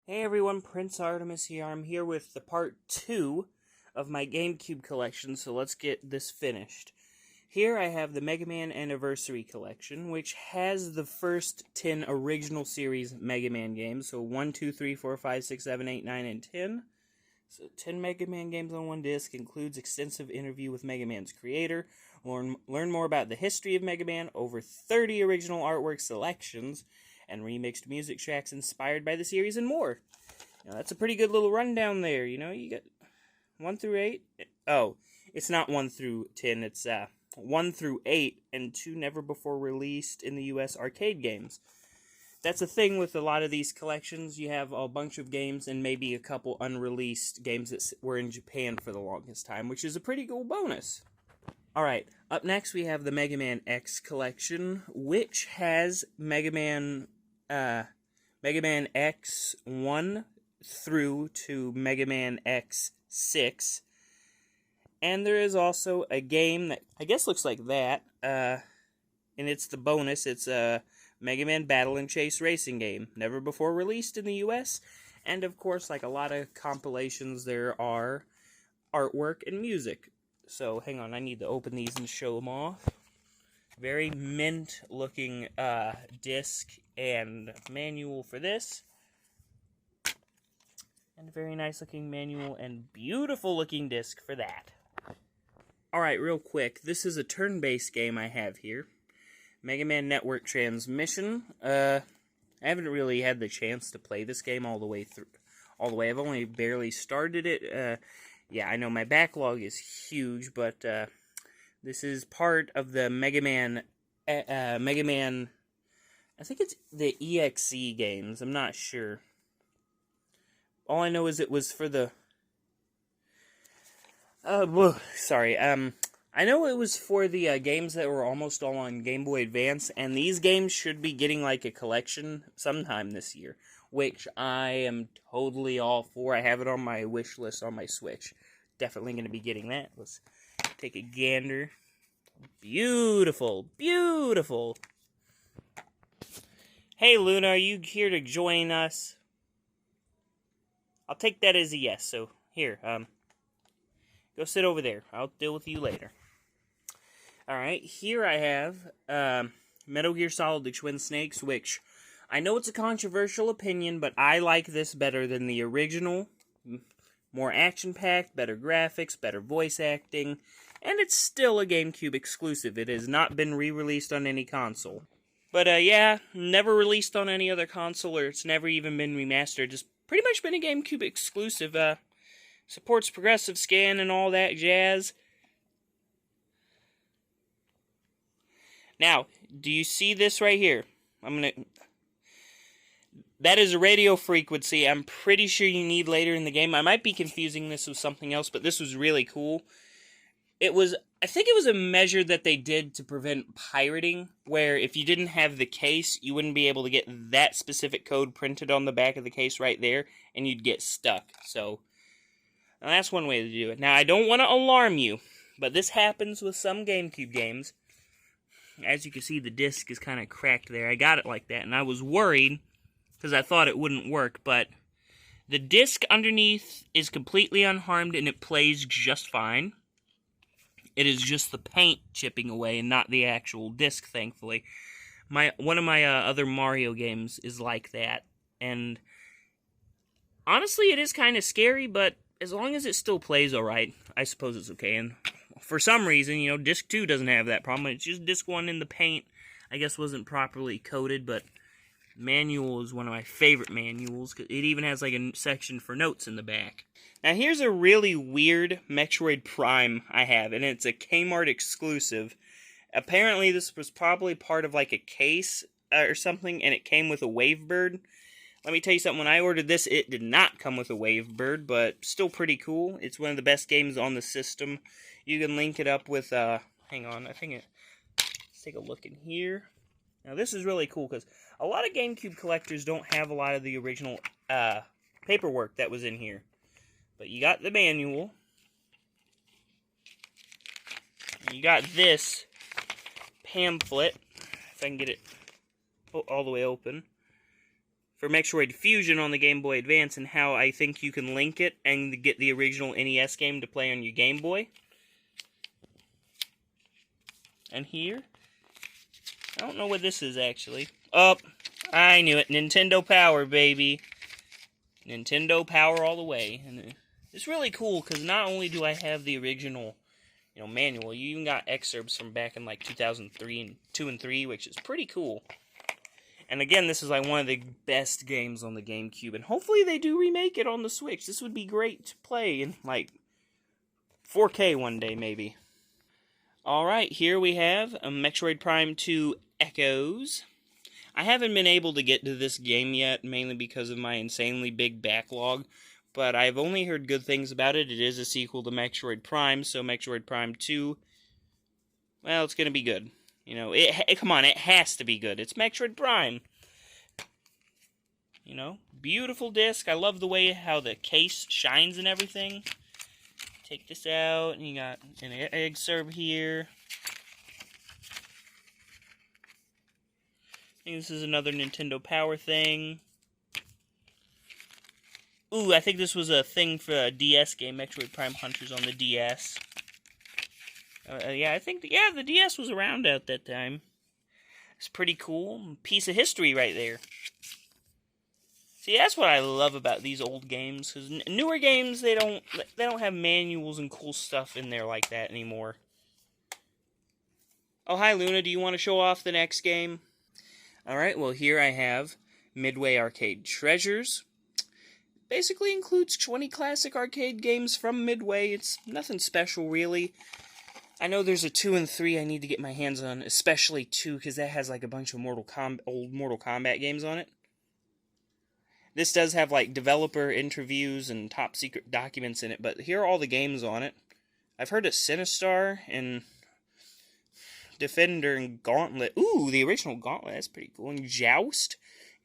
Hey everyone, Prince Artemis here. I'm here with the part 2 of my GameCube collection, so let's get this finished. Here I have the Mega Man Anniversary Collection, which has the first 10 original series Mega Man games, so 1, 2, 3, 4, 5, 6, 7, 8, 9, and 10. So 10 Mega Man games on one disc, includes extensive interview with Mega Man's creator, learn more about the history of Mega Man, over 30 original artwork selections, and remixed music tracks inspired by the series, and more. That's a pretty good little rundown there. You get 1 through 8. Oh, it's not 1 through 10. It's 1 through 8 and 2 never before released in the US arcade games. That's a thing with a lot of these collections. You have a bunch of games and maybe a couple unreleased games that were in Japan for the longest time, which is a pretty cool bonus. Alright, up next we have the Mega Man X collection, which has Mega Man X 1 through to Mega Man X6. And there is also a game that I guess looks like that, and it's the bonus. It's a Mega Man Battle and Chase racing game, never before released in the US. And of course, like a lot of compilations, there are artwork and music. So hang on, I need to open these and show them off. Very mint looking disc and manual for this. And a very nice looking manual and beautiful looking disc for that. Alright, real quick, this is a turn-based game I have here. Mega Man Network Transmission. I haven't really had the chance to play this game all the way. I've only barely started it. Yeah, I know my backlog is huge, but this is part of the Mega Man, I think it's the EXE games, I'm not sure. All I know is it was for the, I know it was for the games that were almost all on Game Boy Advance, and these games should be getting like a collection sometime this year, which I am totally all for. I have it on my wish list on my Switch. Definitely going to be getting that. Let's take a gander. Beautiful, beautiful. Hey Luna, are you here to join us? I'll take that as a yes, so here, go sit over there. I'll deal with you later. Alright, here I have, Metal Gear Solid The Twin Snakes, which, I know it's a controversial opinion, but I like this better than the original. More action-packed, better graphics, better voice acting, and it's still a GameCube exclusive. It has not been re-released on any console. But, yeah, never released on any other console, or it's never even been remastered. Just pretty much been a GameCube exclusive. Supports progressive scan and all that jazz. Now, do you see this right here? That is a radio frequency. I'm pretty sure you need later in the game. I might be confusing this with something else, but this was really cool. I think it was a measure that they did to prevent pirating, where if you didn't have the case, you wouldn't be able to get that specific code printed on the back of the case right there, and you'd get stuck. So, that's one way to do it. Now, I don't want to alarm you, but this happens with some GameCube games. As you can see, the disc is kind of cracked there. I got it like that, and I was worried because I thought it wouldn't work, but the disc underneath is completely unharmed, and it plays just fine. It is just the paint chipping away and not the actual disc, thankfully. One of my other Mario games is like that, and honestly, it is kind of scary, but as long as it still plays alright, I suppose it's okay. And for some reason, disc 2 doesn't have that problem. It's just disc 1 in the paint, I guess, wasn't properly coated, but manual is one of my favorite manuals. It even has like a section for notes in the back. Now here's a really weird Metroid Prime I have, and it's a Kmart exclusive. Apparently this was probably part of like a case or something, and it came with a Wavebird. Let me tell you something, when I ordered this, it did not come with a Wavebird, but still pretty cool. It's one of the best games on the system. You can link it up with, hang on, let's take a look in here. Now this is really cool, because a lot of GameCube collectors don't have a lot of the original paperwork that was in here. But you got the manual. You got this pamphlet, if I can get it all the way open. for Metroid Fusion on the Game Boy Advance, and how I think you can link it and get the original NES game to play on your Game Boy. And here, I don't know what this is actually. Oh, I knew it. Nintendo Power, baby. Nintendo Power all the way. And it's really cool because not only do I have the original, manual, you even got excerpts from back in like 2003 and 2 and 3, which is pretty cool. And again, this is like one of the best games on the GameCube, and hopefully they do remake it on the Switch. This would be great to play in like 4K one day, maybe. Alright, here we have a Metroid Prime 2 Echoes. I haven't been able to get to this game yet, mainly because of my insanely big backlog, but I've only heard good things about it. It is a sequel to Metroid Prime, so Metroid Prime 2, well, it's going to be good. Come on, it has to be good. It's Metroid Prime. Beautiful disc. I love the way how the case shines and everything. Take this out, and you got an egg serve here. I think this is another Nintendo Power thing. Ooh, I think this was a thing for a DS game, Metroid Prime Hunters on the DS. The DS was around at that time. It's pretty cool. Piece of history right there. See, that's what I love about these old games, because newer games, they don't have manuals and cool stuff in there like that anymore. Oh, hi, Luna. Do you want to show off the next game? Alright, well, here I have Midway Arcade Treasures. Basically includes 20 classic arcade games from Midway. It's nothing special, really. I know there's a 2 and 3 I need to get my hands on, especially 2, because that has like a bunch of old Mortal Kombat games on it. This does have like developer interviews and top secret documents in it, but here are all the games on it. I've heard of Sinistar and Defender and Gauntlet. Ooh, the original Gauntlet, that's pretty cool. And Joust,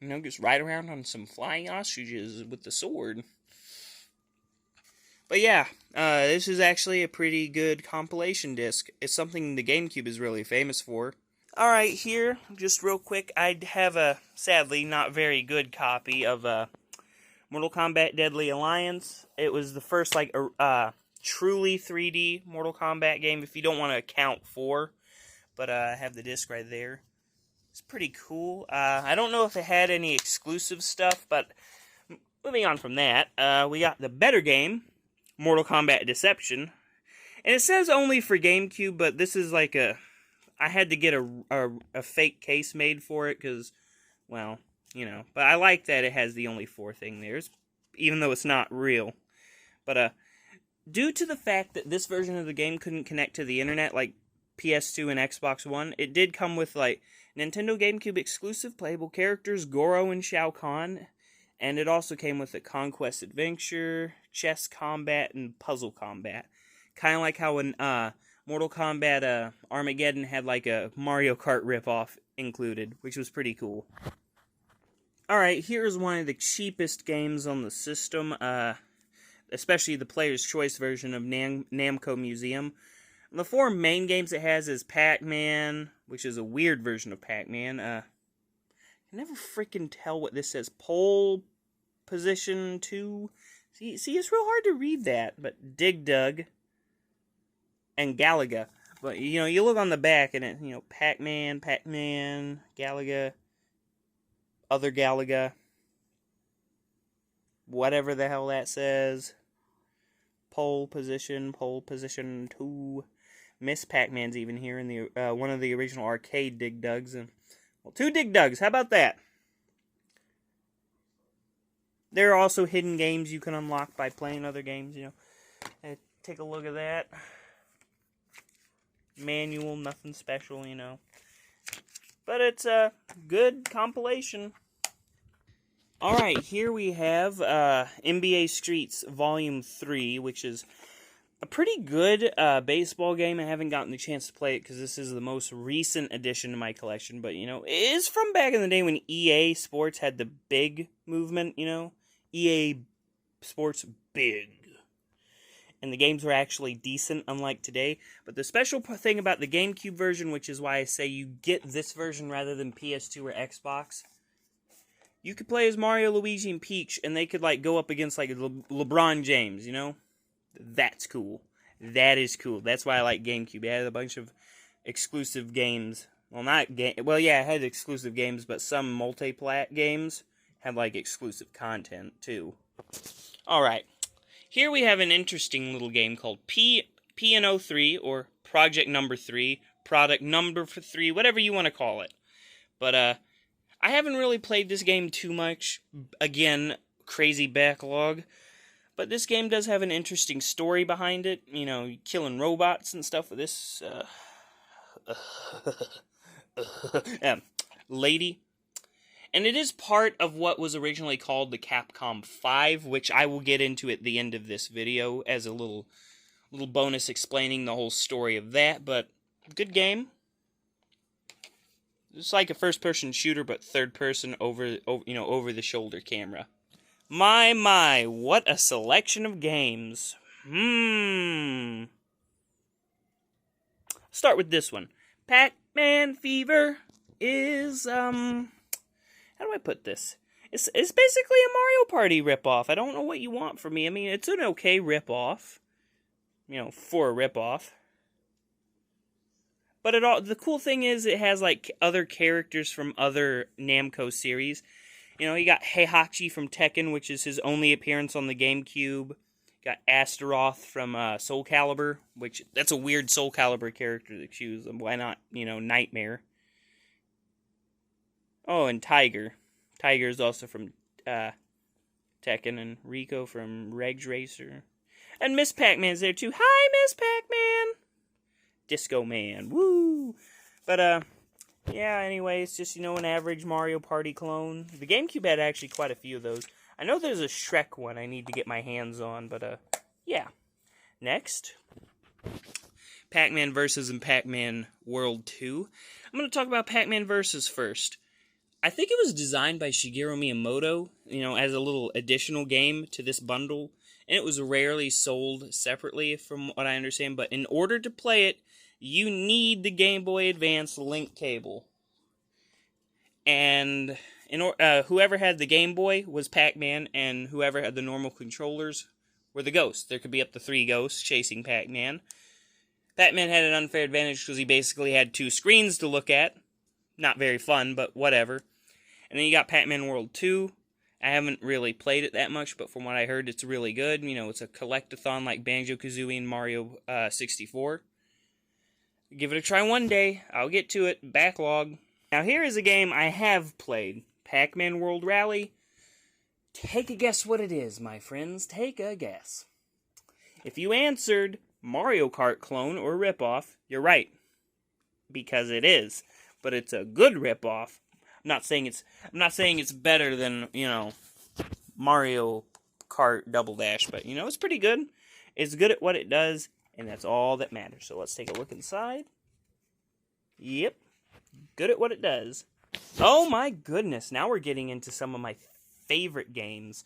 just ride around on some flying ostriches with the sword. But yeah, this is actually a pretty good compilation disc. It's something the GameCube is really famous for. Alright, here, just real quick, I have a, sadly, not very good copy of Mortal Kombat Deadly Alliance. It was the first, truly 3D Mortal Kombat game, if you don't want to account 4. But I have the disc right there. It's pretty cool. I don't know if it had any exclusive stuff, but moving on from that, we got the better game, Mortal Kombat Deception. And it says only for GameCube, but this is like I had to get a fake case made for it, because, well, But I like that it has the only 4 thing there, even though it's not real. But, due to the fact that this version of the game couldn't connect to the internet, like PS2 and Xbox One, it did come with, Nintendo GameCube exclusive playable characters, Goro and Shao Kahn, and it also came with a Conquest Adventure, Chess Combat, and Puzzle Combat. Kind of like how when, Mortal Kombat Armageddon had a Mario Kart ripoff included, which was pretty cool. Alright, here's one of the cheapest games on the system, especially the Player's Choice version of Namco Museum. The 4 main games it has is Pac-Man, which is a weird version of Pac-Man. I can never freaking tell what this says. Pole Position 2. See, it's real hard to read that, but Dig Dug and Galaga. But, you look on the back and it, Pac-Man, Galaga, other Galaga, whatever the hell that says. Pole Position 2. Miss Pac-Man's even here in the one of the original arcade Dig Dugs. And, well, 2 Dig Dugs, how about that? There are also hidden games you can unlock by playing other games, Take a look at that. Manual, nothing special, But it's a good compilation. Alright, here we have NBA Streets Volume 3, which is a pretty good baseball game. I haven't gotten the chance to play it because this is the most recent addition to my collection. But, it is from back in the day when EA Sports had the big movement, EA Sports big. And the games were actually decent, unlike today. But the special thing about the GameCube version, which is why I say you get this version rather than PS2 or Xbox, You could play as Mario, Luigi, and Peach, and they could, like, go up against, like, LeBron James, you know? That's cool. That is cool. That's why I like GameCube. It had a bunch of exclusive games. Well, it had exclusive games, but some multi-plat games had, like, exclusive content, too. Alright. Here we have an interesting little game called P&O 3, or Project Number 3, Product Number 3, whatever you want to call it. But, I haven't really played this game too much. Again, crazy backlog. But this game does have an interesting story behind it. You know, killing robots and stuff with this lady. And it is part of what was originally called the Capcom 5, which I will get into at the end of this video as a little bonus explaining the whole story of that. But good game. It's like a first-person shooter, but third-person over the shoulder camera. My, what a selection of games. Start with this one. Pac-Man Fever is, how do I put this? It's basically a Mario Party ripoff. I don't know what you want from me. I mean, it's an okay ripoff. You know, for a ripoff. But the cool thing is it has, like, other characters from other Namco series. You know, you got Heihachi from Tekken, which is his only appearance on the GameCube. Got Astaroth from Soul Calibur, which, that's a weird Soul Calibur character to choose. Why not, you know, Nightmare? Oh, and Tiger. Tiger is also from Tekken, and Rico from Regs Racer. And Miss Pac-Man's there, too. Hi, Miss Pac-Man! Disco Man, woo! But, yeah, anyway, it's just, you know, an average Mario Party clone. The GameCube had actually quite a few of those. I know there's a Shrek one I need to get my hands on, but, yeah. Next, Pac-Man Vs. and Pac-Man World 2. I'm going to talk about Pac-Man Vs. first. I think it was designed by Shigeru Miyamoto, you know, as a little additional game to this bundle. And it was rarely sold separately, from what I understand. But in order to play it, you need the Game Boy Advance link cable. And whoever had the Game Boy was Pac-Man, and whoever had the normal controllers were the ghosts. There could be up to 3 ghosts chasing Pac-Man. Pac-Man had an unfair advantage because he basically had 2 screens to look at. Not very fun, but whatever. And then you got Pac-Man World 2. I haven't really played it that much, but from what I heard, it's really good. You know, it's a collect-a-thon like Banjo-Kazooie and Mario 64. Give it a try one day. I'll get to it. Backlog. Now, here is a game I have played. Pac-Man World Rally. Take a guess what it is, my friends. Take a guess. If you answered Mario Kart clone or ripoff, you're right. Because it is. But it's a good ripoff. I'm not saying it's better than, you know, Mario Kart Double Dash, but, you know, it's pretty good. It's good at what it does, and that's all that matters. So let's take a look inside. Yep. Good at what it does. Oh my goodness, now we're getting into some of my favorite games.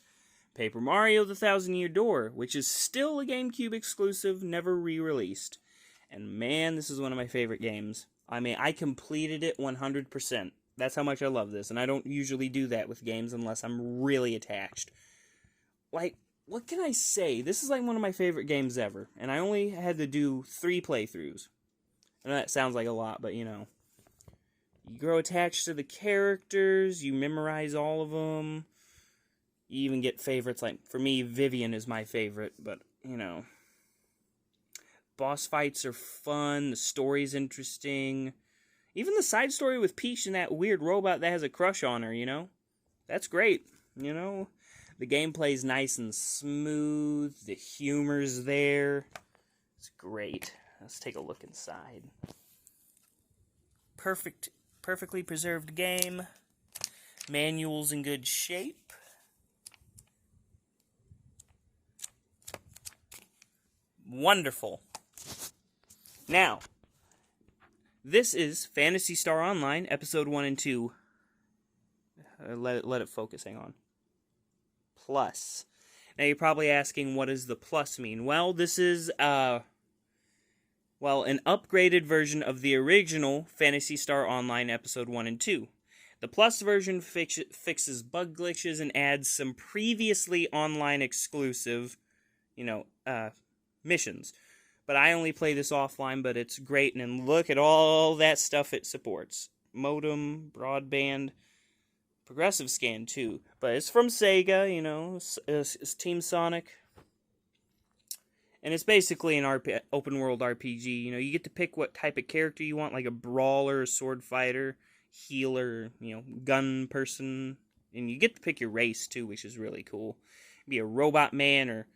Paper Mario: The Thousand Year Door, which is still a GameCube exclusive, never re-released. And man, this is one of my favorite games. I mean, I completed it 100%. That's how much I love this, and I don't usually do that with games unless I'm really attached. Like, what can I say? This is like one of my favorite games ever, and I only had to do 3 playthroughs. I know that sounds like a lot, but you know. You grow attached to the characters, you memorize all of them. You even get favorites, like, for me, Vivian is my favorite, but, you know. Boss fights are fun, the story's interesting. Even the side story with Peach and that weird robot that has a crush on her, you know? That's great, you know? The gameplay's nice and smooth, the humor's there. It's great. Let's take a look inside. Perfectly preserved game. Manual's in good shape. Wonderful. Now, this is Phantasy Star Online, Episode 1 and 2. Let it focus, hang on. Plus. Now, you're probably asking, what does the plus mean? Well, this is, an upgraded version of the original Phantasy Star Online, Episode 1 and 2. The Plus version fixes bug glitches and adds some previously online exclusive, missions. But I only play this offline, but it's great, and then look at all that stuff it supports. Modem, broadband, progressive scan too. But it's from Sega, it's Team Sonic. And it's basically an open world RPG. You get to pick what type of character you want, like a brawler, a sword fighter, healer, gun person. And you get to pick your race too, which is really cool. Be a robot man or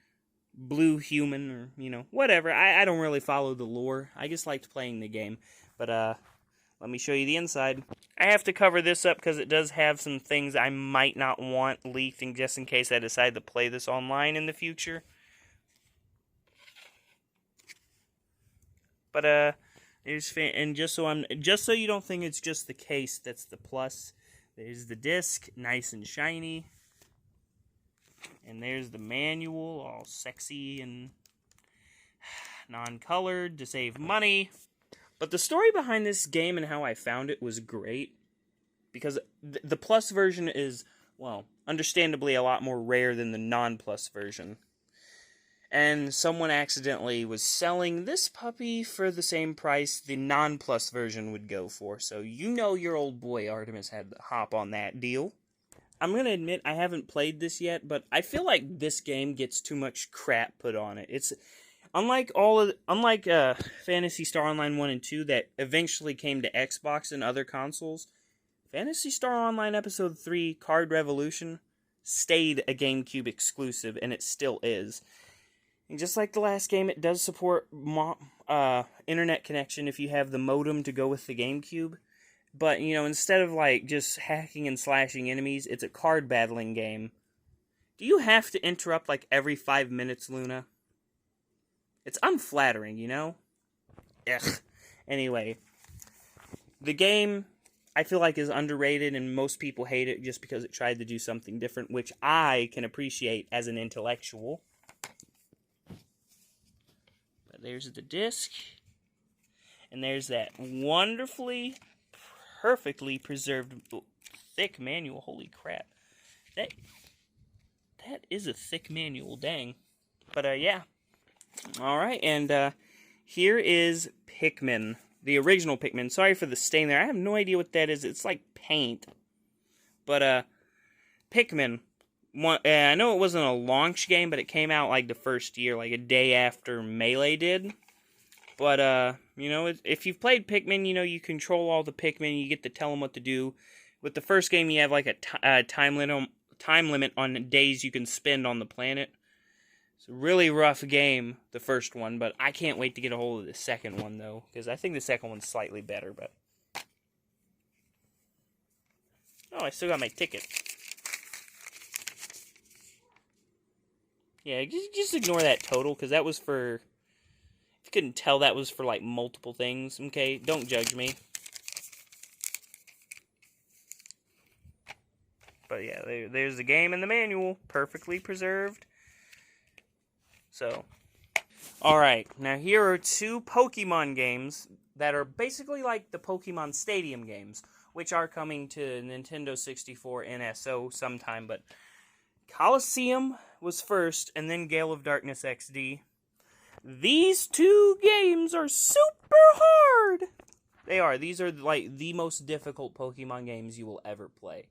blue human or, whatever. I don't really follow the lore. I just liked playing the game. But, let me show you the inside. I have to cover this up because it does have some things I might not want leaked, and just in case I decide to play this online in the future. But and just so you don't think it's just the case that's the Plus, there's the disc, nice and shiny. And there's the manual, all sexy and non-colored to save money. But the story behind this game and how I found it was great. Because the Plus version is, well, understandably a lot more rare than the non-Plus version. And someone accidentally was selling this puppy for the same price the non-Plus version would go for. So your old boy Artemis had to hop on that deal. I'm going to admit I haven't played this yet, but I feel like this game gets too much crap put on it. It's unlike Phantasy Star Online 1 and 2 that eventually came to Xbox and other consoles. Phantasy Star Online Episode 3 Card Revolution stayed a GameCube exclusive, and it still is. And just like the last game, it does support internet connection if you have the modem to go with the GameCube. But, instead of, just hacking and slashing enemies, it's a card battling game. Do you have to interrupt, every 5 minutes, Luna? It's unflattering, Ugh. Anyway, the game, I feel like, is underrated, and most people hate it just because it tried to do something different, which I can appreciate as an intellectual. But there's the disc, and there's that wonderfully, perfectly preserved, thick manual. Holy crap. That is a thick manual, dang. But, yeah. Alright, and, here is Pikmin. The original Pikmin. Sorry for the stain there. I have no idea what that is. It's like paint. But, Pikmin. I know it wasn't a launch game, but it came out, the first year, a day after Melee did. But, if you've played Pikmin, you control all the Pikmin, you get to tell them what to do. With the first game, you have, a time limit on days you can spend on the planet. It's a really rough game, the first one, but I can't wait to get a hold of the second one, though, because I think the second one's slightly better, but... Oh, I still got my ticket. Yeah, just ignore that total, because that was for... If you couldn't tell, that was for, multiple things, okay? Don't judge me. But yeah, there's the game and the manual, perfectly preserved. So, alright, now here are two Pokemon games that are basically like the Pokemon Stadium games, which are coming to Nintendo 64 NSO sometime, but Colosseum was first, and then Gale of Darkness XD. These two games are super hard! They are. These are, the most difficult Pokemon games you will ever play.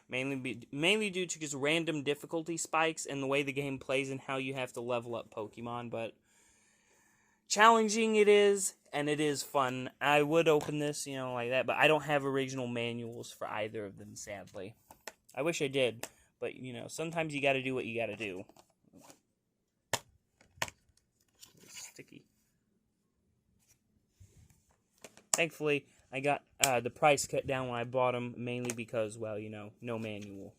Mainly due to just random difficulty spikes and the way the game plays and how you have to level up Pokemon, but challenging it is, and it is fun. I would open this, like that, but I don't have original manuals for either of them, sadly. I wish I did, but, sometimes you gotta do what you gotta do. It's sticky. Thankfully, I got the price cut down when I bought them, mainly because, well, no manual.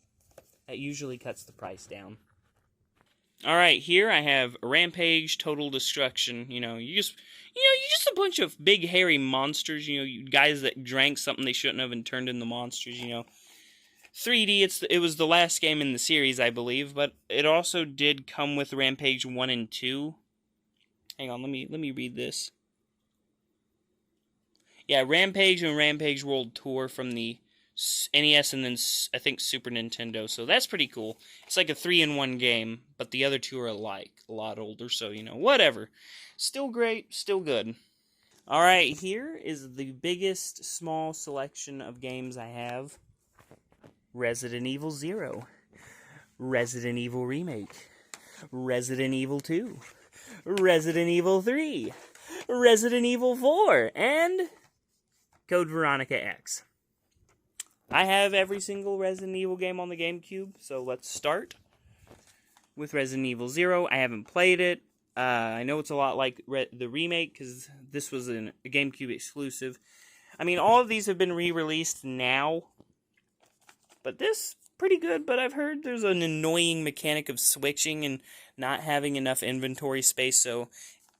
That usually cuts the price down. Alright, here I have Rampage, Total Destruction. You're just a bunch of big hairy monsters, guys that drank something they shouldn't have and turned into monsters, 3D, it was the last game in the series, I believe, but it also did come with Rampage 1 and 2. Hang on, let me read this. Yeah, Rampage and Rampage World Tour from the NES, and then I think Super Nintendo. So that's pretty cool. It's like a 3-in-1 game, but the other two are alike, a lot older. So whatever. Still great, still good. All right, here is the biggest small selection of games I have. Resident Evil 0, Resident Evil Remake, Resident Evil 2, Resident Evil 3, Resident Evil 4, and Code Veronica X. I have every single Resident Evil game on the GameCube, so let's start with Resident Evil 0. I haven't played it. I know it's a lot like the remake, because this was a GameCube exclusive. I mean, all of these have been re-released now, but this, pretty good, but I've heard there's an annoying mechanic of switching and not having enough inventory space, so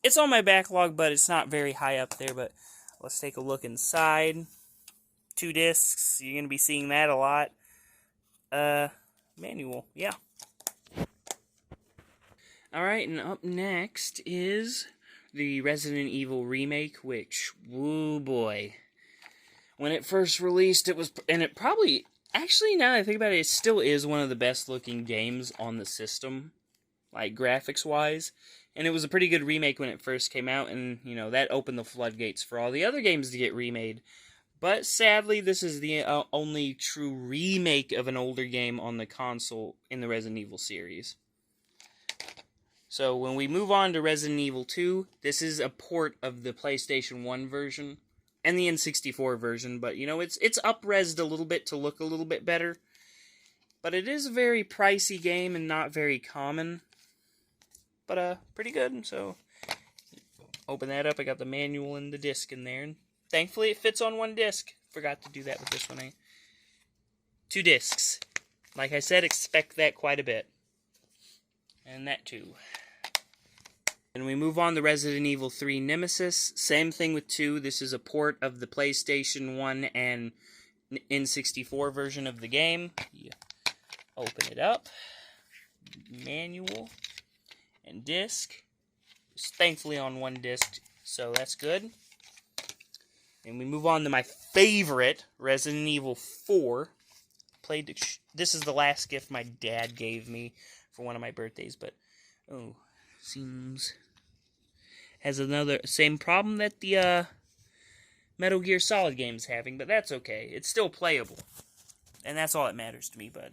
it's on my backlog, but it's not very high up there. But let's take a look inside. 2 discs, you're going to be seeing that a lot. Manual, yeah. Alright, and up next is the Resident Evil Remake, which, woo boy. When it first released, it was, and it probably, actually now that I think about it, it still is one of the best looking games on the system, like graphics wise. And it was a pretty good remake when it first came out, and, that opened the floodgates for all the other games to get remade. But sadly, this is the only true remake of an older game on the console in the Resident Evil series. So when we move on to Resident Evil 2, this is a port of the PlayStation 1 version and the N64 version, but it's up-resed a little bit to look a little bit better. But it is a very pricey game and not very common. But pretty good. So open that up. I got the manual and the disc in there, and thankfully it fits on 1 disc. Forgot to do that with this one. 2 discs. Like I said, expect that quite a bit. And that too. And we move on to Resident Evil 3 Nemesis. Same thing with 2. This is a port of the PlayStation 1 and N64 version of the game. You open it up. Manual and disc. It's thankfully on 1 disc, so that's good. And we move on to my favorite, Resident Evil 4. This is the last gift my dad gave me for one of my birthdays, but seems has another same problem that the Metal Gear Solid game's having, but that's okay. It's still playable, and that's all that matters to me. But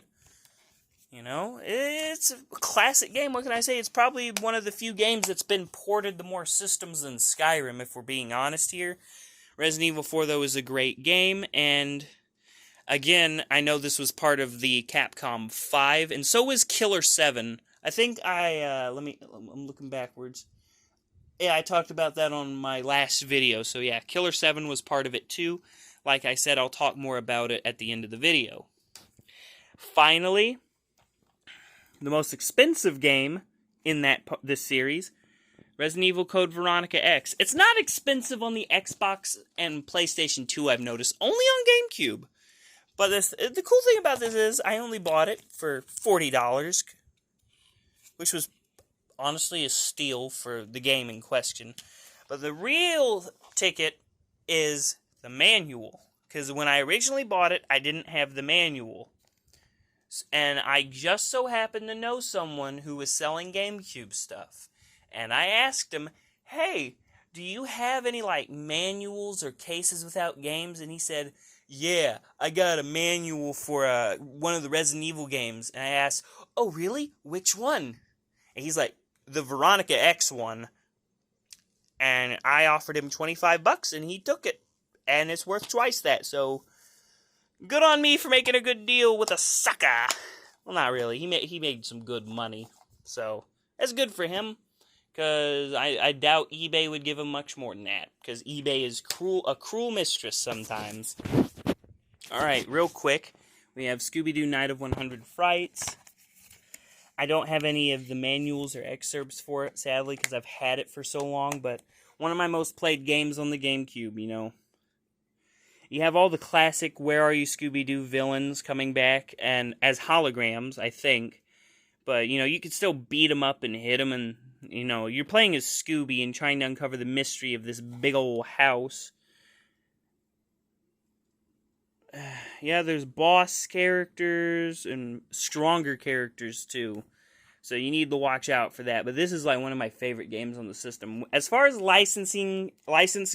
it's a classic game. What can I say? It's probably one of the few games that's been ported to more systems than Skyrim, if we're being honest here. Resident Evil 4, though, is a great game, and again, I know this was part of the Capcom 5, and so was Killer 7. I think I'm looking backwards. Yeah, I talked about that on my last video, so yeah, Killer 7 was part of it too. Like I said, I'll talk more about it at the end of the video. Finally, the most expensive game in this series, Resident Evil Code Veronica X. It's not expensive on the Xbox and PlayStation 2, I've noticed, only on GameCube. But the cool thing about this is I only bought it for $40, which was honestly a steal for the game in question. But the real ticket is the manual, because when I originally bought it, I didn't have the manual. And I just so happened to know someone who was selling GameCube stuff. And I asked him, hey, do you have any manuals or cases without games? And he said, yeah, I got a manual for one of the Resident Evil games. And I asked, oh, really? Which one? And he's like, the Veronica X one. And I offered him $25, and he took it. And it's worth twice that, so good on me for making a good deal with a sucker. Well, not really. He made some good money. So that's good for him, because I doubt eBay would give him much more than that, because eBay is a cruel mistress sometimes. Alright, real quick, we have Scooby-Doo Night of 100 Frights. I don't have any of the manuals or excerpts for it, sadly, because I've had it for so long, but one of my most played games on the GameCube, You have all the classic Where Are You Scooby-Doo villains coming back, and as holograms, I think. But, you can still beat them up and hit them, and, you're playing as Scooby and trying to uncover the mystery of this big old house. yeah, there's boss characters and stronger characters too. So you need to watch out for that. But this is like one of my favorite games on the system. As far as licensed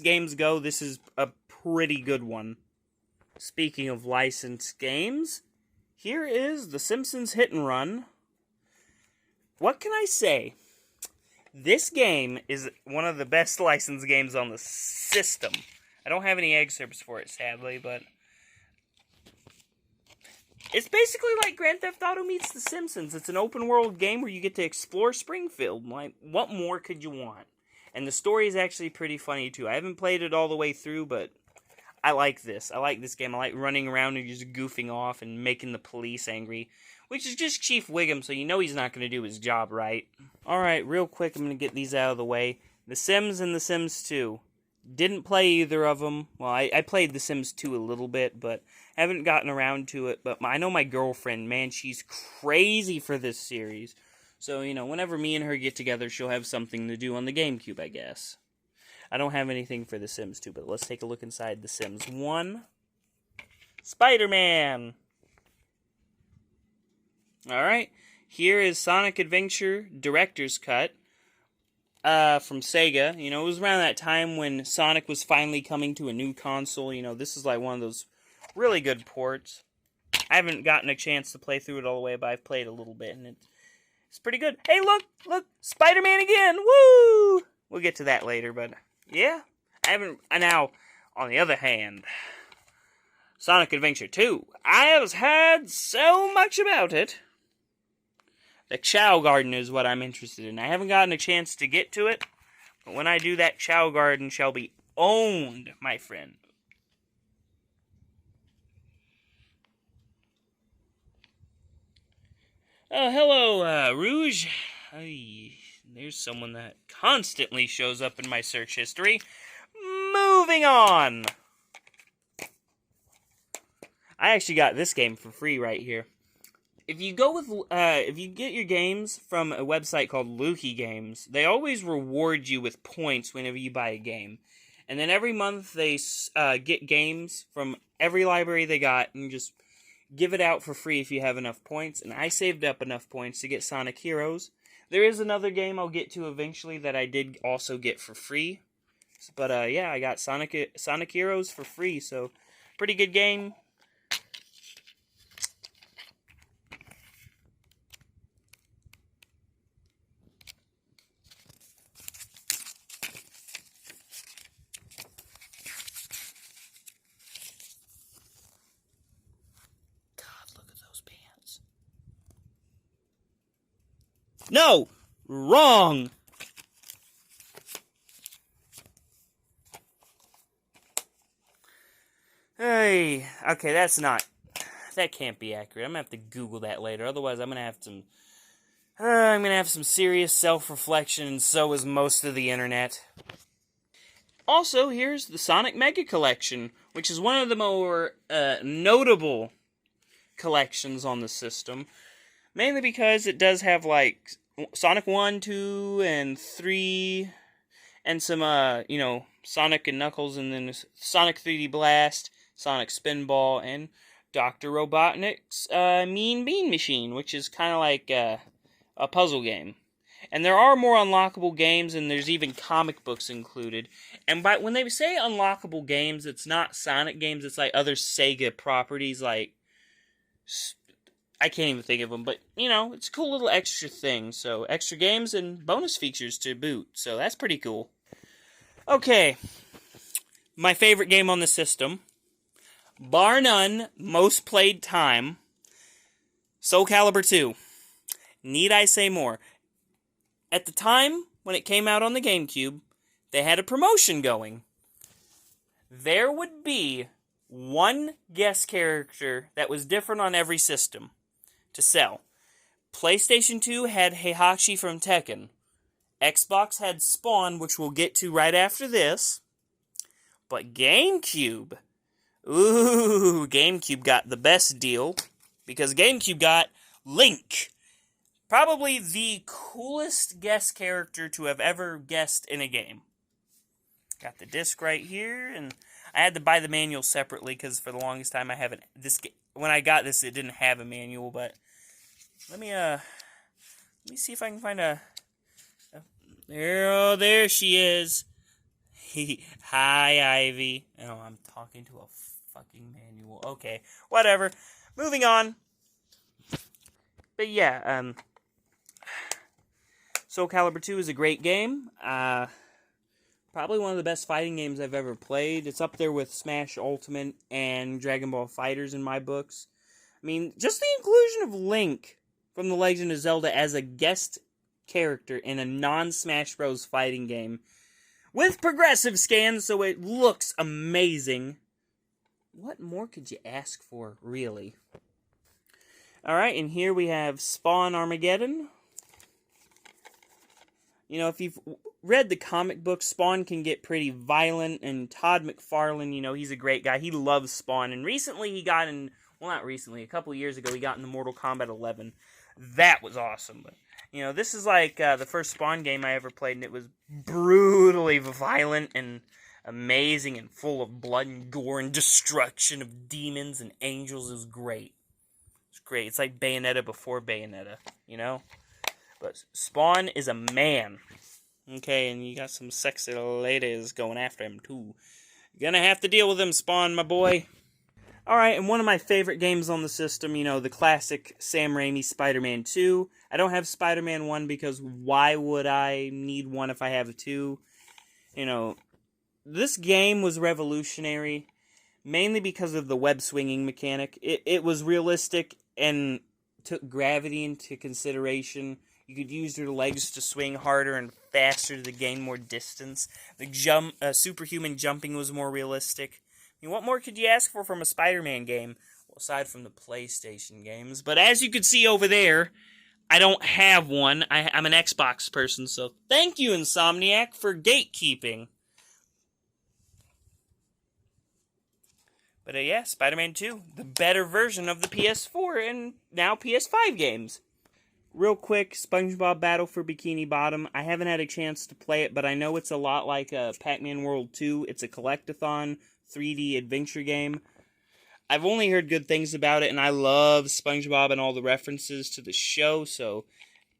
games go, this is a pretty good one. Speaking of licensed games, here is The Simpsons Hit and Run. What can I say? This game is one of the best licensed games on the system. I don't have any excerpts for it, sadly, but it's basically like Grand Theft Auto meets The Simpsons. It's an open world game where you get to explore Springfield. Like, what more could you want? And the story is actually pretty funny, too. I haven't played it all the way through, but I like this. I like this game. I like running around and just goofing off and making the police angry, which is just Chief Wiggum, so you know he's not going to do his job right. Alright, real quick, I'm going to get these out of the way. The Sims and The Sims 2. Didn't play either of them. Well, I played The Sims 2 a little bit, but haven't gotten around to it. But I know my girlfriend, man, she's crazy for this series. So, you know, whenever me and her get together, she'll have something to do on the GameCube, I guess. I don't have anything for The Sims 2, but let's take a look inside The Sims 1. Spider-Man! Alright, here is Sonic Adventure Director's Cut. From Sega. You know, it was around that time when Sonic was finally coming to a new console. You know, this is like one of those really good ports. I haven't gotten a chance to play through it all the way, but I've played a little bit, and it's pretty good. Hey, look, Spider-Man again, woo! We'll get to that later, but yeah, I haven't. Now, on the other hand, Sonic Adventure 2, I have heard so much about it. The Chow Garden is what I'm interested in. I haven't gotten a chance to get to it, but when I do, that Chow Garden shall be owned, my friend. Oh, hello, Rouge. There's someone that constantly shows up in my search history. Moving on. I actually got this game for free right here. If you go with, if you get your games from a website called Lukey Games, they always reward you with points whenever you buy a game. And then every month they get games from every library they got and just give it out for free if you have enough points. And I saved up enough points to get Sonic Heroes. There is another game I'll get to eventually that I did also get for free. But yeah, I got Sonic Heroes for free, so pretty good game. No! Wrong! Hey, okay, that can't be accurate. I'm gonna have to Google that later. Otherwise, I'm gonna have some serious self-reflection, and so is most of the internet. Also, here's the Sonic Mega Collection, which is one of the more notable collections on the system. Mainly because it does have, like, Sonic 1, 2, and 3, and some, you know, Sonic and Knuckles, and then Sonic 3D Blast, Sonic Spinball, and Dr. Robotnik's Mean Bean Machine, which is kind of like a puzzle game. And there are more unlockable games, and there's even comic books included. And when they say unlockable games, it's not Sonic games, it's like other Sega properties, like I can't even think of them, but, you know, it's a cool little extra thing. So, extra games and bonus features to boot. So, that's pretty cool. Okay. My favorite game on the system. Bar none, most played time. Soul Calibur 2. Need I say more? At the time, when it came out on the GameCube, they had a promotion going. There would be one guest character that was different on every system to sell. PlayStation 2 had Heihachi from Tekken. Xbox had Spawn, which we'll get to right after this. But GameCube, GameCube got the best deal, because GameCube got Link. Probably the coolest guest character to have ever guessed in a game. Got the disc right here, and I had to buy the manual separately because for the longest time I haven't. When I got this, it didn't have a manual. But let me see if I can find a. There she is. Hi, Ivy. Oh, I'm talking to a fucking manual. Okay, whatever. Moving on. But yeah, Soul Calibur 2 is a great game. Probably one of the best fighting games I've ever played. It's up there with Smash Ultimate and Dragon Ball FighterZ in my books. I mean, just the inclusion of Link from The Legend of Zelda as a guest character in a non-Smash Bros. Fighting game with progressive scans, so it looks amazing. What more could you ask for, really? Alright, and here we have Spawn Armageddon. You know, if you've read the comic book, Spawn can get pretty violent, and Todd McFarlane, you know, he's a great guy. He loves Spawn, and recently he got in, well, not recently, a couple years ago, he got into Mortal Kombat 11. That was awesome, but, you know, this is like the first Spawn game I ever played, and it was brutally violent and amazing and full of blood and gore and destruction of demons and angels. It was great. It's great. It's like Bayonetta before Bayonetta, you know? But Spawn is a man. Okay, and you got some sexy ladies going after him, too. You're gonna have to deal with him, Spawn, my boy. Alright, and one of my favorite games on the system, you know, the classic Sam Raimi Spider-Man 2. I don't have Spider-Man 1 because why would I need one if I have a 2? You know, this game was revolutionary, mainly because of the web-swinging mechanic. It was realistic and took gravity into consideration. You could use your legs to swing harder and faster to gain more distance. The superhuman jumping was more realistic. I mean, what more could you ask for from a Spider-Man game? Well, aside from the PlayStation games. But as you can see over there, I don't have one. I'm an Xbox person, so thank you, Insomniac, for gatekeeping. But yeah, Spider-Man 2, the better version of the PS4 and now PS5 games. Real quick, SpongeBob Battle for Bikini Bottom. I haven't had a chance to play it, but I know it's a lot like Pac-Man World 2. It's a collectathon 3D adventure game. I've only heard good things about it, and I love SpongeBob and all the references to the show, so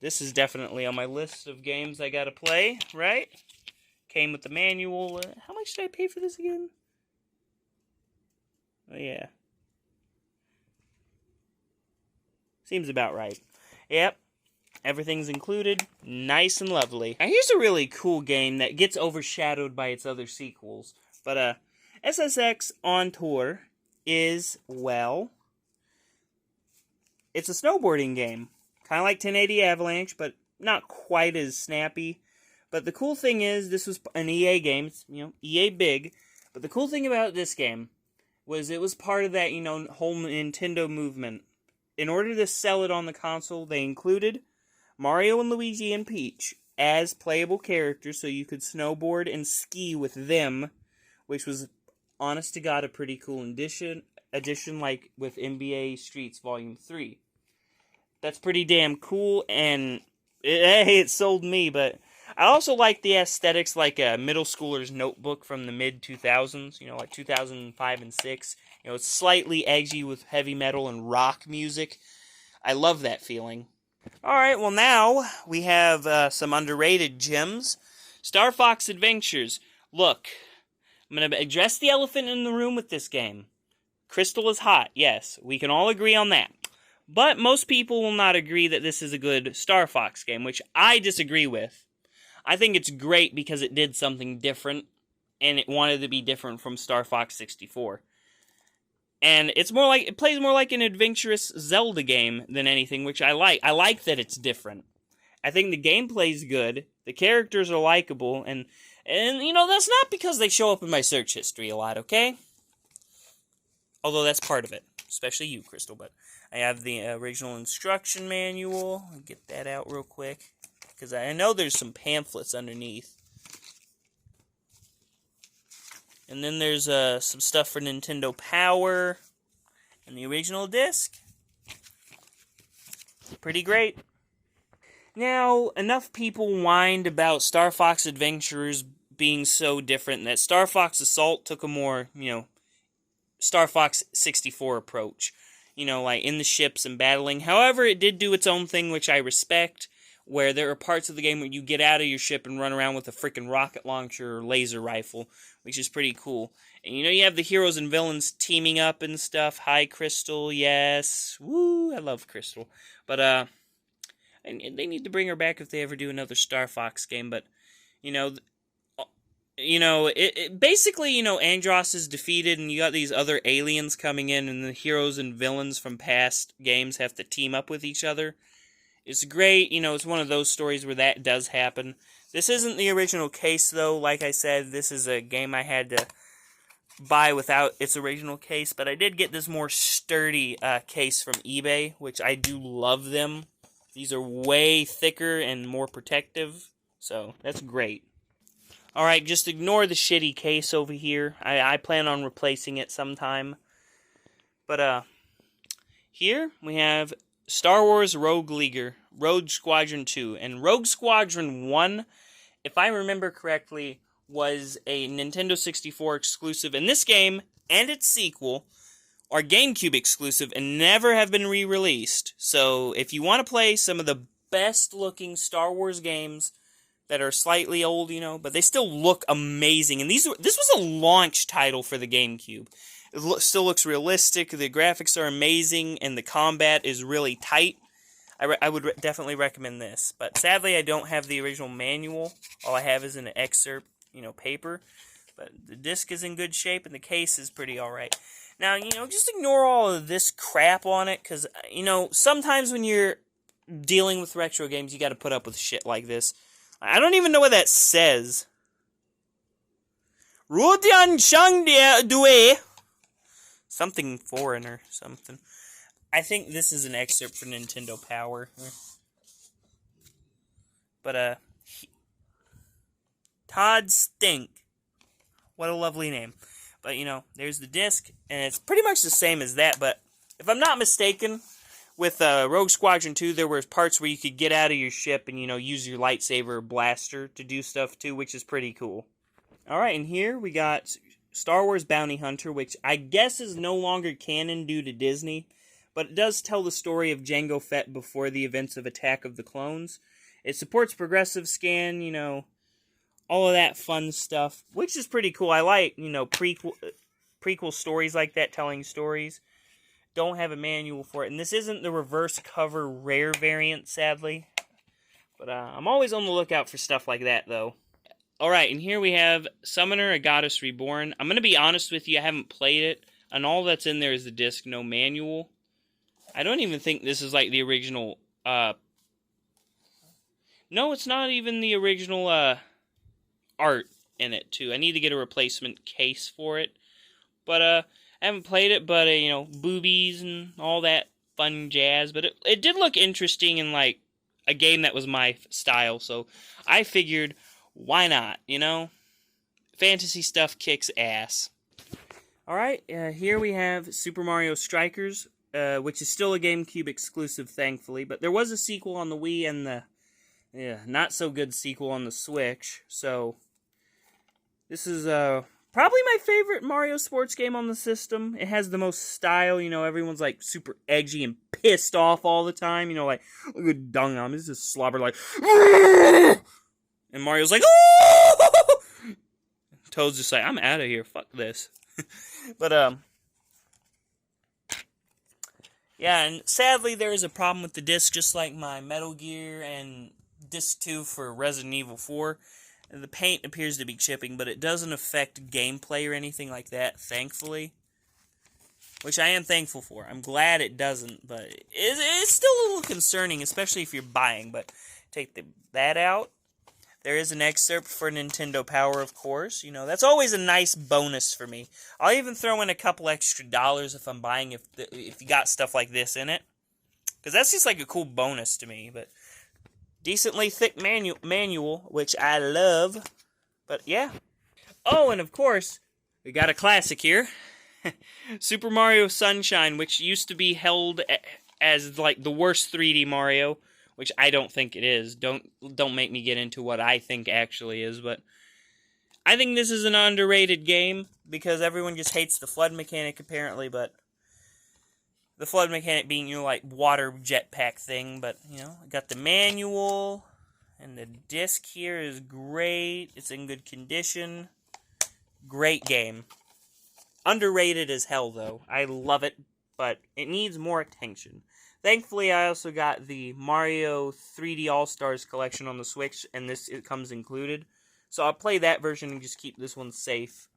this is definitely on my list of games I gotta play, right? Came with the manual. How much did I pay for this again? Oh, yeah. Seems about right. Yep. Everything's included. Nice and lovely. Now, here's a really cool game that gets overshadowed by its other sequels. But, SSX On Tour is, well, it's a snowboarding game. Kind of like 1080 Avalanche, but not quite as snappy. But the cool thing is, this was an EA game. It's, you know, EA big. But the cool thing about this game was it was part of that, you know, whole Nintendo movement. In order to sell it on the console, they included Mario and Luigi and Peach as playable characters, so you could snowboard and ski with them, which was, honest to God, a pretty cool addition like with NBA Streets Volume 3. That's pretty damn cool, and it sold me, but I also like the aesthetics like a middle schooler's notebook from the mid-2000s, you know, like 2005 and 6. You know, it's slightly edgy with heavy metal and rock music. I love that feeling. Alright, well now we have some underrated gems. Star Fox Adventures. Look, I'm going to address the elephant in the room with this game. Crystal is hot, yes, we can all agree on that. But most people will not agree that this is a good Star Fox game, which I disagree with. I think it's great because it did something different, and it wanted to be different from Star Fox 64. And it's more like, it plays more like an adventurous Zelda game than anything, which I like. I like that it's different. I think the gameplay's good, the characters are likable, and you know, that's not because they show up in my search history a lot, okay? Although that's part of it, especially you, Crystal, but I have the original instruction manual. I'll get that out real quick, because I know there's some pamphlets underneath. And then there's some stuff for Nintendo Power and the original disc. Pretty great. Now, enough people whined about Star Fox Adventures being so different that Star Fox Assault took a more, Star Fox 64 approach. Like in the ships and battling. However, it did do its own thing, which I respect, where there are parts of the game where you get out of your ship and run around with a freaking rocket launcher or laser rifle, which is pretty cool. And you have the heroes and villains teaming up and stuff. Hi, Crystal, yes. Woo, I love Crystal. But, and they need to bring her back if they ever do another Star Fox game, but, basically, Andros is defeated, and you got these other aliens coming in, and the heroes and villains from past games have to team up with each other. It's great, it's one of those stories where that does happen. This isn't the original case, though. Like I said, this is a game I had to buy without its original case, but I did get this more sturdy case from eBay, which I do love them. These are way thicker and more protective, so that's great. Alright, just ignore the shitty case over here. I plan on replacing it sometime. But, here we have Star Wars Rogue Squadron 2. And Rogue Squadron 1, if I remember correctly, was a Nintendo 64 exclusive. And this game, and its sequel, are GameCube exclusive and never have been re-released. So, if you want to play some of the best-looking Star Wars games that are slightly old, but they still look amazing. And this was a launch title for the GameCube. It still looks realistic, the graphics are amazing, and the combat is really tight. I would definitely recommend this. But sadly, I don't have the original manual. All I have is an excerpt, paper. But the disc is in good shape, and the case is pretty alright. Now, just ignore all of this crap on it, because, sometimes when you're dealing with retro games, you gotta put up with shit like this. I don't even know what that says. Rudian Shangdia Due. Something foreign or something. I think this is an excerpt for Nintendo Power. But, Todd Stink. What a lovely name. But, there's the disc, and it's pretty much the same as that, but if I'm not mistaken, with Rogue Squadron 2, there were parts where you could get out of your ship and, use your lightsaber blaster to do stuff too, which is pretty cool. Alright, and here we got Star Wars Bounty Hunter, which I guess is no longer canon due to Disney, but it does tell the story of Jango Fett before the events of Attack of the Clones. It supports progressive scan, all of that fun stuff, which is pretty cool. I like, prequel stories like that, telling stories. Don't have a manual for it, and this isn't the reverse cover rare variant, sadly. But I'm always on the lookout for stuff like that, though. Alright, and here we have Summoner, a Goddess Reborn. I'm going to be honest with you, I haven't played it, and all that's in there is the disc, no manual. I don't even think this is like the original, No, it's not even the original, art in it, too. I need to get a replacement case for it. But, I haven't played it, but, boobies and all that fun jazz. But it did look interesting in, like, a game that was my style. So I figured, why not, Fantasy stuff kicks ass. Alright, here we have Super Mario Strikers, which is still a GameCube exclusive, thankfully. But there was a sequel on the Wii and the not-so-good sequel on the Switch. So this is probably my favorite Mario sports game on the system. It has the most style, everyone's like super edgy and pissed off all the time, like, look at dung on, this is slobber like, and Mario's like, oh! Toad's just like, I'm out of here, fuck this. But, yeah, and sadly there is a problem with the disc, just like my Metal Gear and disc 2 for Resident Evil 4. The paint appears to be chipping, but it doesn't affect gameplay or anything like that, thankfully. Which I am thankful for. I'm glad it doesn't, but it's still a little concerning, especially if you're buying. But take that out. There is an excerpt for Nintendo Power, of course. That's always a nice bonus for me. I'll even throw in a couple extra dollars if I'm buying, if you got stuff like this in it. Because that's just like a cool bonus to me, but decently thick manual, which I love. But yeah. Oh, and of course, we got a classic here. Super Mario Sunshine, which used to be held as like the worst 3D Mario, which I don't think it is. Don't make me get into what I think actually is, but I think this is an underrated game because everyone just hates the flood mechanic apparently, but the flood mechanic being, like, water jetpack thing, but, I got the manual, and the disc here is great. It's in good condition. Great game. Underrated as hell, though. I love it, but it needs more attention. Thankfully, I also got the Mario 3D All-Stars collection on the Switch, and it comes included. So I'll play that version and just keep this one safe.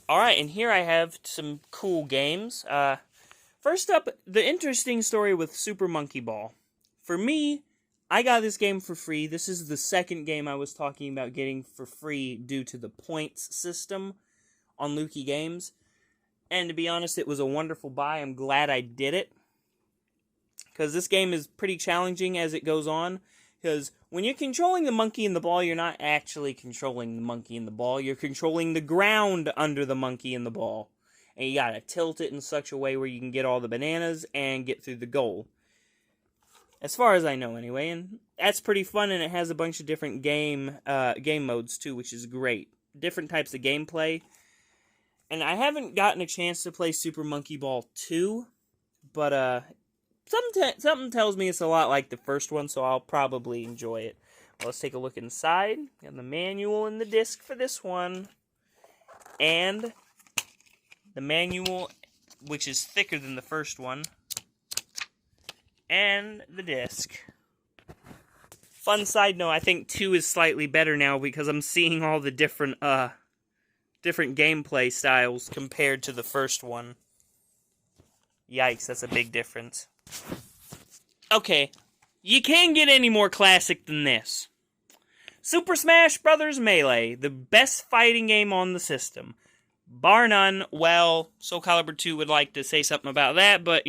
Alright, and here I have some cool games. First up, the interesting story with Super Monkey Ball. For me, I got this game for free. This is the second game I was talking about getting for free due to the points system on Lukey Games. And to be honest, it was a wonderful buy. I'm glad I did it. Because this game is pretty challenging as it goes on. Because when you're controlling the monkey and the ball, you're not actually controlling the monkey and the ball. You're controlling the ground under the monkey and the ball. And you gotta tilt it in such a way where you can get all the bananas and get through the goal. As far as I know, anyway. And that's pretty fun, and it has a bunch of different game modes, too, which is great. Different types of gameplay. And I haven't gotten a chance to play Super Monkey Ball 2, but something tells me it's a lot like the first one, so I'll probably enjoy it. Well, let's take a look inside. Got the manual and the disc for this one. And the manual, which is thicker than the first one. And the disc. Fun side note, I think 2 is slightly better now because I'm seeing all the different gameplay styles compared to the first one. Yikes, that's a big difference. Okay, you can't get any more classic than this. Super Smash Bros. Melee, the best fighting game on the system. Bar none. Well, Soul Calibur 2 would like to say something about that, but,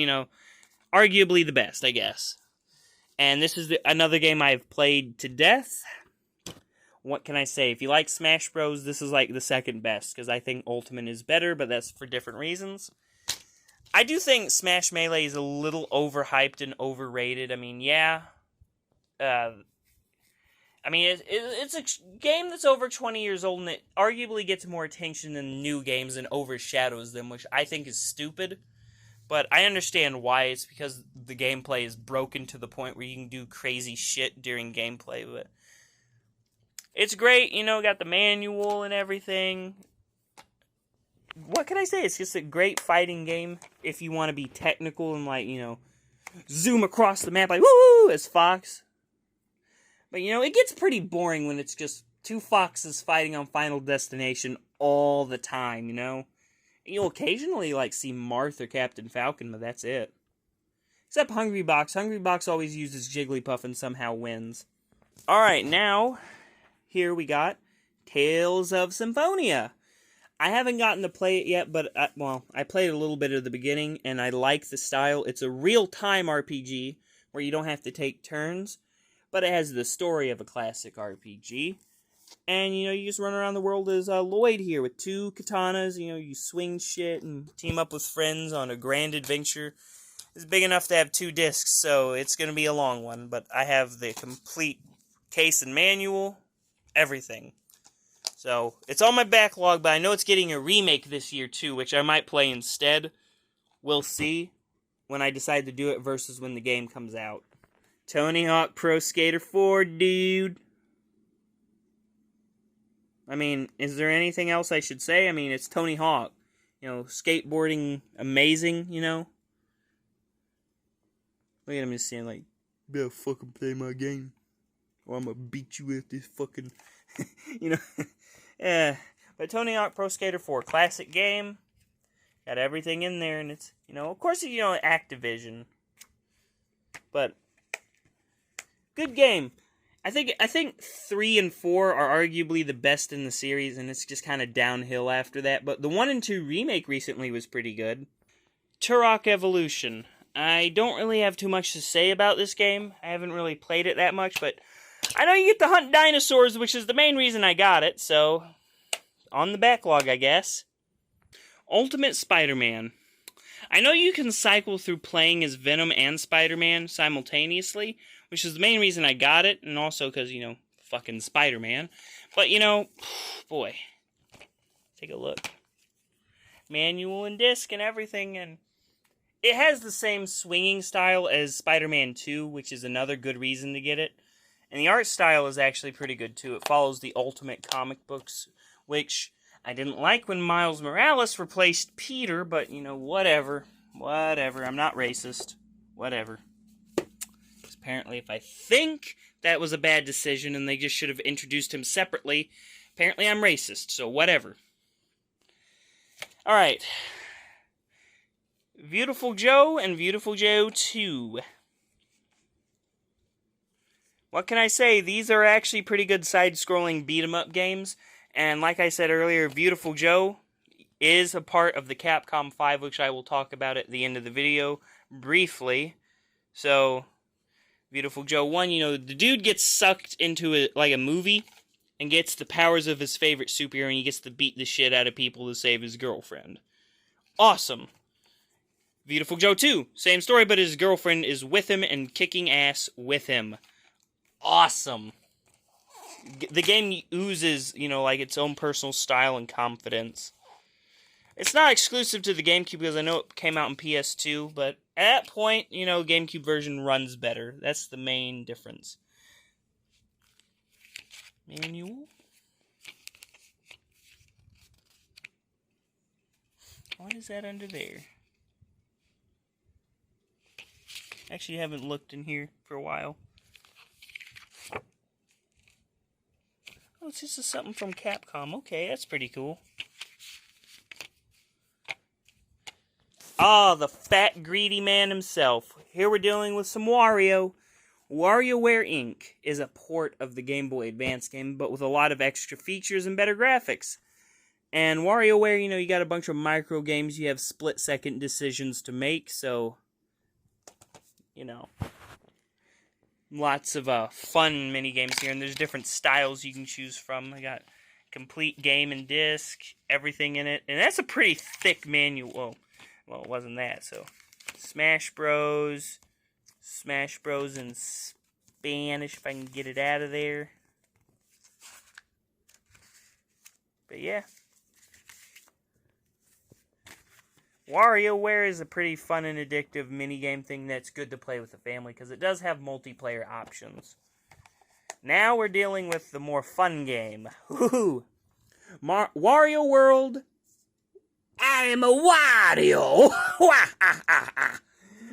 arguably the best, I guess. And this is another game I've played to death. What can I say? If you like Smash Bros, this is like the second best, because I think Ultimate is better, but that's for different reasons. I do think Smash Melee is a little overhyped and overrated. I mean, yeah. It's a game that's over 20 years old, and it arguably gets more attention than new games and overshadows them, which I think is stupid. But I understand why. It's because the gameplay is broken to the point where you can do crazy shit during gameplay. But it's great, got the manual and everything. What can I say? It's just a great fighting game if you want to be technical and, zoom across the map like, woo, as Fox. But, it gets pretty boring when it's just two foxes fighting on Final Destination all the time, You'll occasionally, see Marth or Captain Falcon, but that's it. Except Hungry Box. Hungry Box always uses Jigglypuff and somehow wins. Alright, now, here we got Tales of Symphonia. I haven't gotten to play it yet, but, I played a little bit at the beginning, and I like the style. It's a real-time RPG, where you don't have to take turns, but it has the story of a classic RPG. And, you just run around the world as Lloyd here with 2 katanas. You swing shit and team up with friends on a grand adventure. It's big enough to have 2 discs, so it's going to be a long one. But I have the complete case and manual, everything. So, it's on my backlog, but I know it's getting a remake this year, too, which I might play instead. We'll see when I decide to do it versus when the game comes out. Tony Hawk Pro Skater 4, dude. Is there anything else I should say? It's Tony Hawk. Skateboarding amazing, Look at him just saying, you better fucking play my game. Or I'm gonna beat you with this fucking, Yeah. But Tony Hawk Pro Skater 4, classic game. Got everything in there, and it's, of course, Activision. But, good game. I think 3 and 4 are arguably the best in the series, and it's just kind of downhill after that. But the 1 and 2 remake recently was pretty good. Turok Evolution. I don't really have too much to say about this game. I haven't really played it that much, but I know you get to hunt dinosaurs, which is the main reason I got it, so on the backlog, I guess. Ultimate Spider-Man. I know you can cycle through playing as Venom and Spider-Man simultaneously, which is the main reason I got it, and also because, fucking Spider-Man. But, boy, take a look. Manual and disc and everything, and it has the same swinging style as Spider-Man 2, which is another good reason to get it. And the art style is actually pretty good, too. It follows the Ultimate comic books, which I didn't like when Miles Morales replaced Peter, but, you know, whatever. Whatever. I'm not racist. Whatever. Apparently, if I think that was a bad decision and they just should have introduced him separately, apparently I'm racist, so whatever. Alright. Beautiful Joe and Beautiful Joe 2. What can I say? These are actually pretty good side-scrolling beat-em-up games. And like I said earlier, Beautiful Joe is a part of the Capcom 5, which I will talk about at the end of the video briefly. So, Beautiful Joe 1, you know, the dude gets sucked into a movie and gets the powers of his favorite superhero, and he gets to beat the shit out of people to save his girlfriend. Awesome. Beautiful Joe 2, same story, but his girlfriend is with him and kicking ass with him. Awesome. The game oozes, you know, like its own personal style and confidence. It's not exclusive to the GameCube because I know it came out on PS2, but at that point, you know, GameCube version runs better. That's the main difference. Manual. What is that under there? Actually, I haven't looked in here for a while. Oh, it's just something from Capcom. Okay, that's pretty cool. Ah, the fat, greedy man himself. Here we're dealing with some Wario. WarioWare Inc. is a port of the Game Boy Advance game, but with a lot of extra features and better graphics. And WarioWare, you know, you got a bunch of micro games. You have split-second decisions to make, so, you know, lots of fun mini-games here, and there's different styles you can choose from. I got complete game and disc, everything in it, and that's a pretty thick manual. Well, it wasn't that, so Smash Bros. Smash Bros. In Spanish, if I can get it out of there. But yeah. WarioWare is a pretty fun and addictive minigame thing that's good to play with the family, because it does have multiplayer options. Now we're dealing with the more fun game. Woohoo! Wario World. I am a Wario!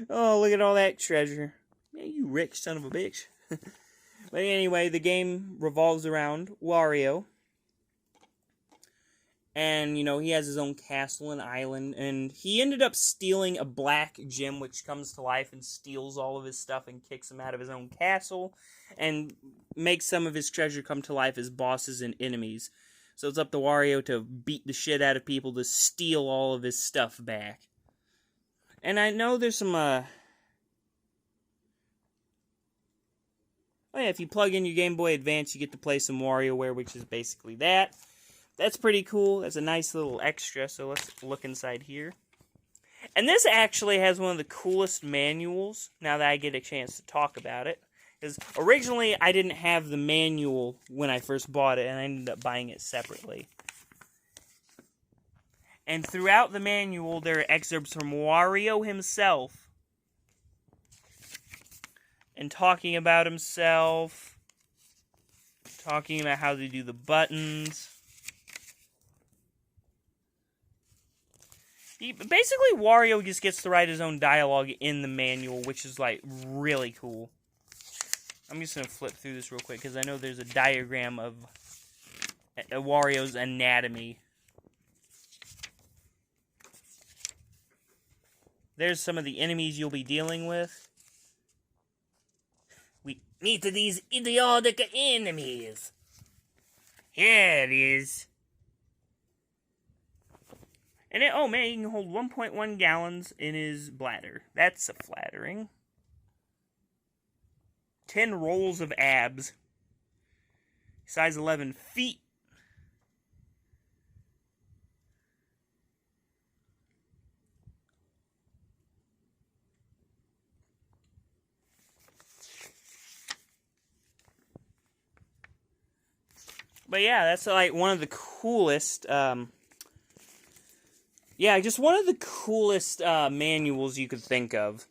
Oh, look at all that treasure. Yeah, you rich son of a bitch. But anyway, the game revolves around Wario. And, you know, he has his own castle and island. And he ended up stealing a black gem, which comes to life and steals all of his stuff and kicks him out of his own castle. And makes some of his treasure come to life as bosses and enemies. So it's up to Wario to beat the shit out of people to steal all of his stuff back. And I know there's some, oh yeah, if you plug in your Game Boy Advance, you get to play some WarioWare, which is basically that. That's pretty cool. That's a nice little extra, so let's look inside here. And this actually has one of the coolest manuals, now that I get a chance to talk about it. Because originally, I didn't have the manual when I first bought it, and I ended up buying it separately. And throughout the manual, there are excerpts from Wario himself. And talking about himself. Talking about how to do the buttons. Basically, Wario just gets to write his own dialogue in the manual, which is, like, really cool. I'm just going to flip through this real quick, because I know there's a diagram of Wario's anatomy. There's some of the enemies you'll be dealing with. We meet these idiotic enemies. Here it is. And oh man, he can hold 1.1 gallons in his bladder. That's flattering. 10 rolls of abs. Size 11 feet. But yeah, that's like one of the coolest Yeah, just one of the coolest manuals you could think of.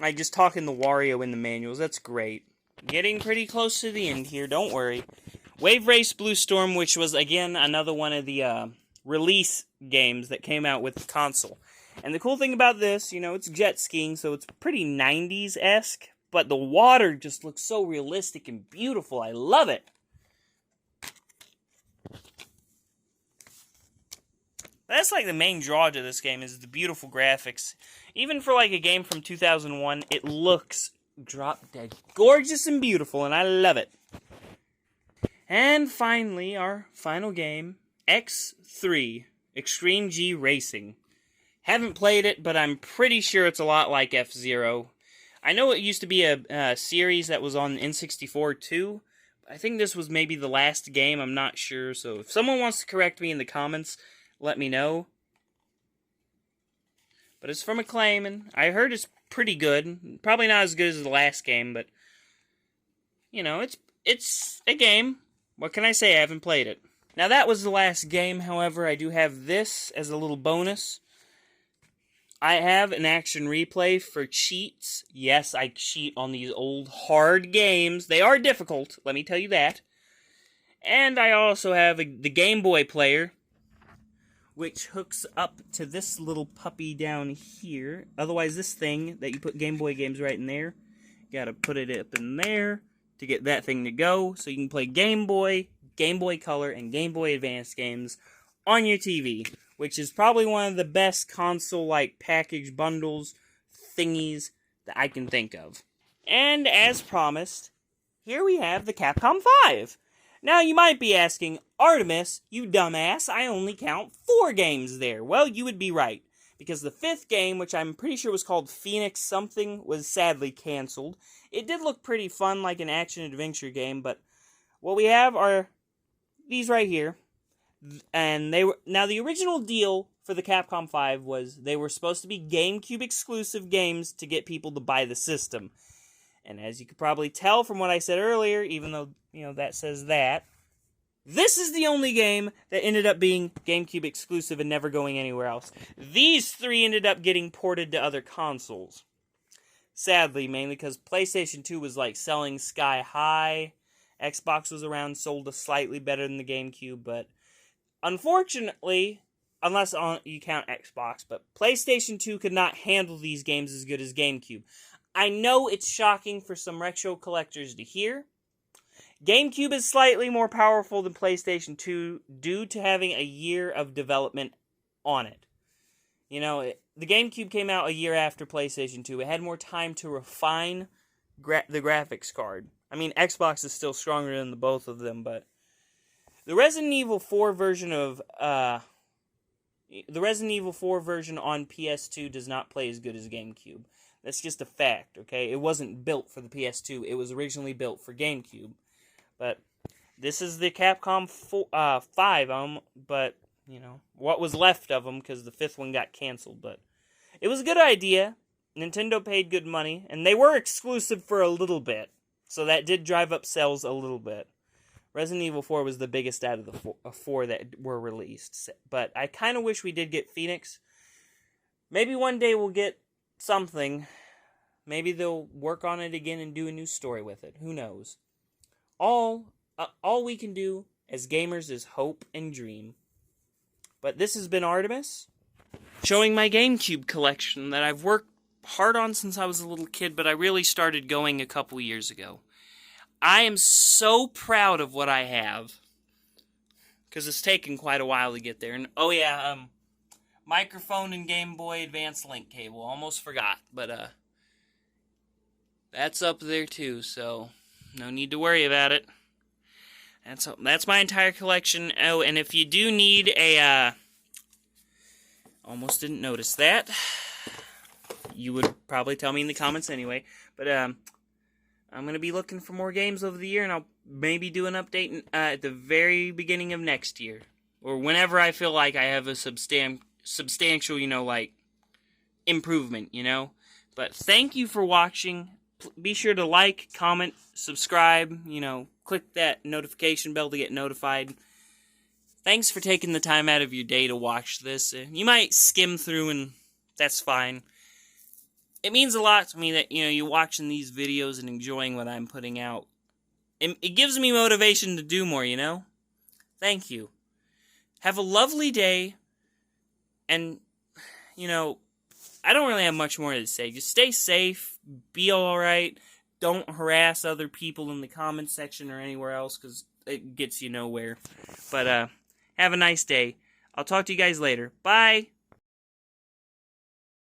I just talking the Wario in the manuals. That's great. Getting pretty close to the end here. Don't worry. Wave Race Blue Storm, which was, again, another one of the release games that came out with the console. And the cool thing about this, you know, it's jet skiing, so it's pretty 90s-esque. But the water just looks so realistic and beautiful. I love it. That's like the main draw to this game, is the beautiful graphics. Even for like a game from 2001, it looks drop dead gorgeous and beautiful, and I love it. And finally, our final game, X3, Extreme G Racing. Haven't played it, but I'm pretty sure it's a lot like F-Zero. I know it used to be a series that was on N64 too. I think this was maybe the last game, I'm not sure. So if someone wants to correct me in the comments, let me know. But it's from Acclaim, and I heard it's pretty good. Probably not as good as the last game, but you know, it's a game. What can I say? I haven't played it. Now that was the last game, however, I do have this as a little bonus. I have an action replay for cheats. Yes, I cheat on these old hard games. They are difficult, let me tell you that. And I also have the Game Boy player, which hooks up to this little puppy down here. Otherwise, this thing that you put Game Boy games right in there, you gotta put it up in there to get that thing to go, so you can play Game Boy Color, and Game Boy Advance games on your TV, which is probably one of the best console-like package bundles thingies that I can think of. And as promised, here we have the Capcom 5. Now, you might be asking, Artemis, you dumbass, I only count 4 games there. Well, you would be right, because the 5th game, which I'm pretty sure was called Phoenix something, was sadly canceled. It did look pretty fun, like an action-adventure game, but what we have are these right here. And now the original deal for the Capcom 5 was they were supposed to be GameCube exclusive games to get people to buy the system. And as you could probably tell from what I said earlier, even though, you know, that says that, this is the only game that ended up being GameCube exclusive and never going anywhere else. These 3 ended up getting ported to other consoles. Sadly, mainly because PlayStation 2 was like selling sky high. Xbox was around, sold slightly better than the GameCube, but unfortunately, unless you count Xbox, but PlayStation 2 could not handle these games as good as GameCube. I know it's shocking for some retro collectors to hear. GameCube is slightly more powerful than PlayStation 2 due to having a year of development on it. You know, the GameCube came out a year after PlayStation 2. It had more time to refine the graphics card. I mean, Xbox is still stronger than the both of them, but the Resident Evil 4 version of on PS2 does not play as good as GameCube. That's just a fact, okay? It wasn't built for the PS2. It was originally built for GameCube. But this is the Capcom 5, but, you know, what was left of them, because the 5th one got canceled. But it was a good idea. Nintendo paid good money, and they were exclusive for a little bit. So that did drive up sales a little bit. Resident Evil 4 was the biggest out of the 4 that were released. But I kind of wish we did get Phoenix. Maybe one day we'll get something. Maybe they'll work on it again and do a new story with it. Who knows? All we can do as gamers is hope and dream. But this has been Artemis, showing my GameCube collection that I've worked hard on since I was a little kid, but I really started going a couple years ago. I am so proud of what I have, because it's taken quite a while to get there. And oh yeah, microphone and Game Boy Advance link cable. Almost forgot, but that's up there too, so no need to worry about it. That's my entire collection. Oh, and if you do need a almost didn't notice that. You would probably tell me in the comments anyway. But I'm going to be looking for more games over the year, and I'll maybe do an update at the very beginning of next year. Or whenever I feel like I have a substantial, you know, like, improvement, you know. But thank you for watching. Be sure to like, comment, subscribe, you know, click that notification bell to get notified. thanks for taking the time out of your day to watch this. You might skim through, and that's fine. It means a lot to me that, you're watching these videos and enjoying what I'm putting out. It gives me motivation to do more, Thank you. Have a lovely day, and, I don't really have much more to say. Just stay safe, be alright, don't harass other people in the comments section or anywhere else, because it gets you nowhere. But, have a nice day. I'll talk to you guys later. Bye!